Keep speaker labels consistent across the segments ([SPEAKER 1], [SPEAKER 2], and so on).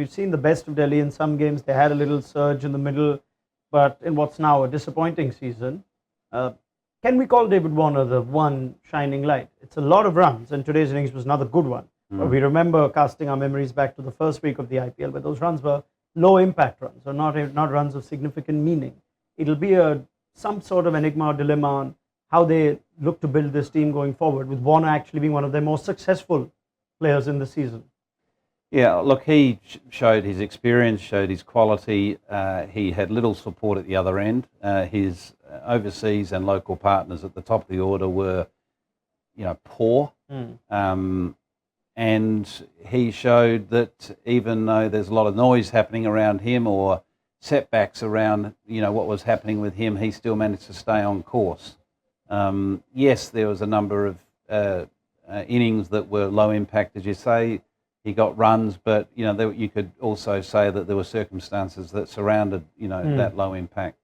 [SPEAKER 1] We've seen the best of Delhi in some games. They had a little surge in the middle, but in what's now a disappointing season, can we call David Warner the one shining light? It's a lot of runs, and today's innings was another good one. But we remember casting our memories back to the first week of the IPL, where those runs were low impact runs, or not runs of significant meaning. It'll be some sort of enigma or dilemma on how they look to build this team going forward, with Warner actually being one of their most successful players in the season.
[SPEAKER 2] Yeah, look, he showed his experience, showed his quality. He had little support at the other end. His overseas and local partners at the top of the order were, poor. And he showed that even though there's a lot of noise happening around him or setbacks around, what was happening with him, he still managed to stay on course. Yes, there was a number of innings that were low impact, as you say. He got runs, but you could also say that there were circumstances that surrounded that low impact.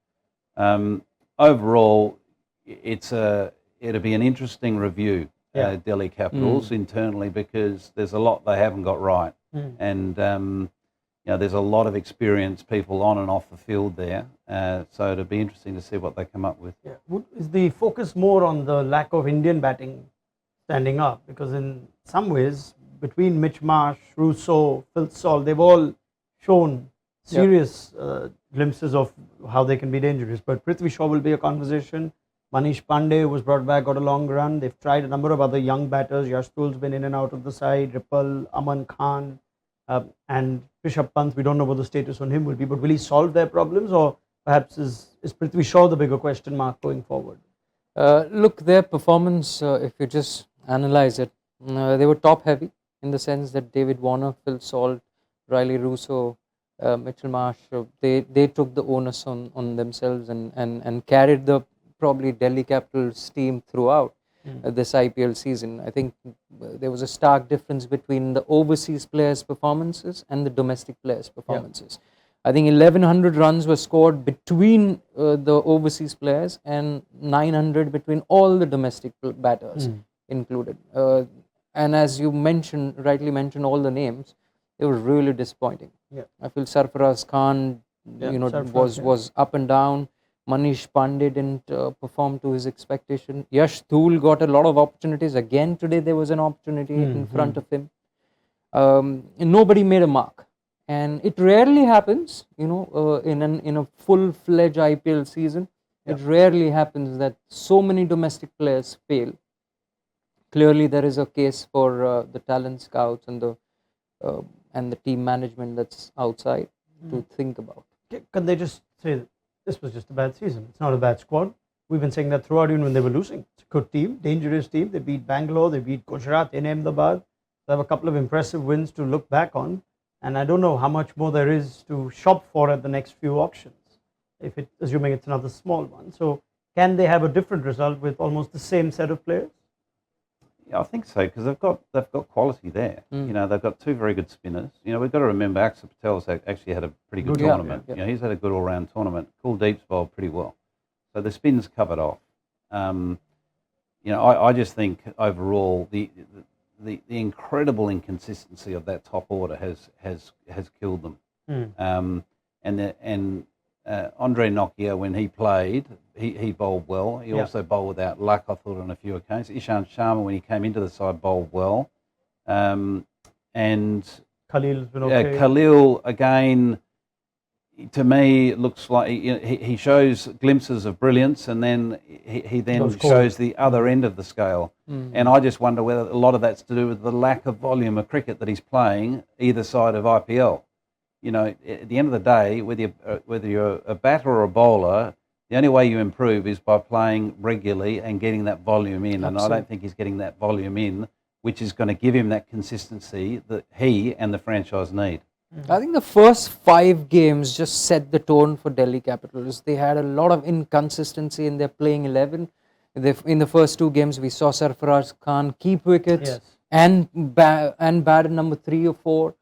[SPEAKER 2] Overall, it'll be an interesting review, Delhi Capitals internally, because there's a lot they haven't got right, and there's a lot of experienced people on and off the field there. So it'll be interesting to see what they come up with.
[SPEAKER 1] Yeah. Is the focus more on the lack of Indian batting standing up? Because in some ways, between Mitch Marsh, Russo, Phil Salt, they've all shown serious glimpses of how they can be dangerous. But Prithvi Shaw will be a conversation. Manish Pandey was brought back, got a long run. They've tried a number of other young batters. Yashdul's been in and out of the side. Ripple, Aman Khan, and Rishabh Pant. We don't know what the status on him will be, but will he solve their problems, or perhaps is Prithvi Shaw the bigger question mark going forward?
[SPEAKER 3] Look, their performance, if you just analyze it, they were top heavy, in the sense that David Warner, Phil Salt, Riley Russo, Mitchell Marsh, they took the onus on themselves and carried the probably Delhi Capitals team throughout this IPL season. I think there was a stark difference between the overseas players' performances and the domestic players' performances. I think 1,100 runs were scored between the overseas players and 900 between all the domestic batters included. And as you rightly mentioned all the names, it was really disappointing. I feel Sarfaraz Khan, was up and down. Manish Pandey didn't perform to his expectation. Yashdul got a lot of opportunities. Again today there was an opportunity in front of him. And nobody made a mark. And it rarely happens, in a full-fledged IPL season. It rarely happens that so many domestic players fail. Clearly, there is a case for the talent scouts and the team management that's outside to think about.
[SPEAKER 1] Can they just say that this was just a bad season? It's not a bad squad. We've been saying that throughout, even when they were losing. It's a good team, dangerous team. They beat Bangalore, they beat Gujarat in Ahmedabad. They have a couple of impressive wins to look back on. And I don't know how much more there is to shop for at the next few auctions, assuming it's another small one. So can they have a different result with almost the same set of players?
[SPEAKER 2] Yeah, I think so, because they've got quality there. They've got two very good spinners. We've got to remember Axar Patel's actually had a pretty good tournament. He's had a good all-round tournament. Kuldeep's bowled pretty well, so the spin's covered off. I just think overall the incredible inconsistency of that top order has killed them. Andre Nokia, when he played, he bowled well. He also bowled without luck, I thought, on a few occasions. Ishant Sharma, when he came into the side, bowled well. And
[SPEAKER 1] Khalil's been okay.
[SPEAKER 2] Khalil, again, to me, it looks like he shows glimpses of brilliance, and then he then shows the other end of the scale. And I just wonder whether a lot of that's to do with the lack of volume of cricket that he's playing either side of IPL. At the end of the day, whether you're a batter or a bowler, the only way you improve is by playing regularly and getting that volume in. And I don't think he's getting that volume in, which is going to give him that consistency that he and the franchise need.
[SPEAKER 3] I think the first 5 games just set the tone for Delhi Capitals. They had a lot of inconsistency in their playing 11. In the first 2 games, we saw Sarfaraz Khan keep wickets and bat at number 3 or 4.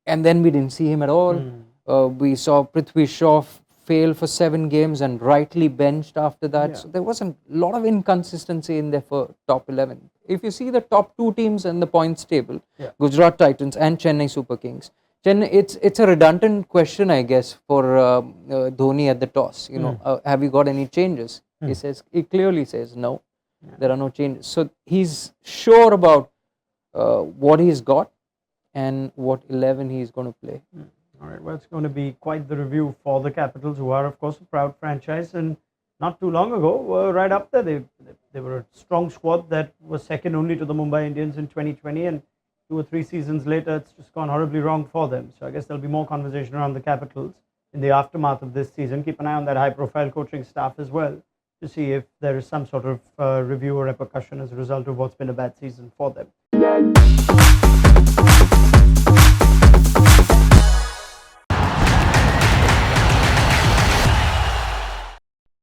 [SPEAKER 3] And then we didn't see him at all. We saw Prithvi Shaw fail for 7 games and rightly benched after that. So there was a lot of inconsistency in their top 11. If you see the top 2 teams in the points table, Gujarat Titans and Chennai Super Kings, It's a redundant question, I guess, for Dhoni at the toss. Have you got any changes? He clearly says no. There are no changes. So he's sure about what he's got and what 11 he's going to play.
[SPEAKER 1] All right, well, it's going to be quite the review for the Capitals, who are, of course, a proud franchise, and not too long ago were right up there. They were a strong squad that was second only to the Mumbai Indians in 2020, and 2 or 3 seasons later, it's just gone horribly wrong for them. So I guess there'll be more conversation around the Capitals in the aftermath of this season. Keep an eye on that high-profile coaching staff as well to see if there is some sort of review or repercussion as a result of what's been a bad season for them.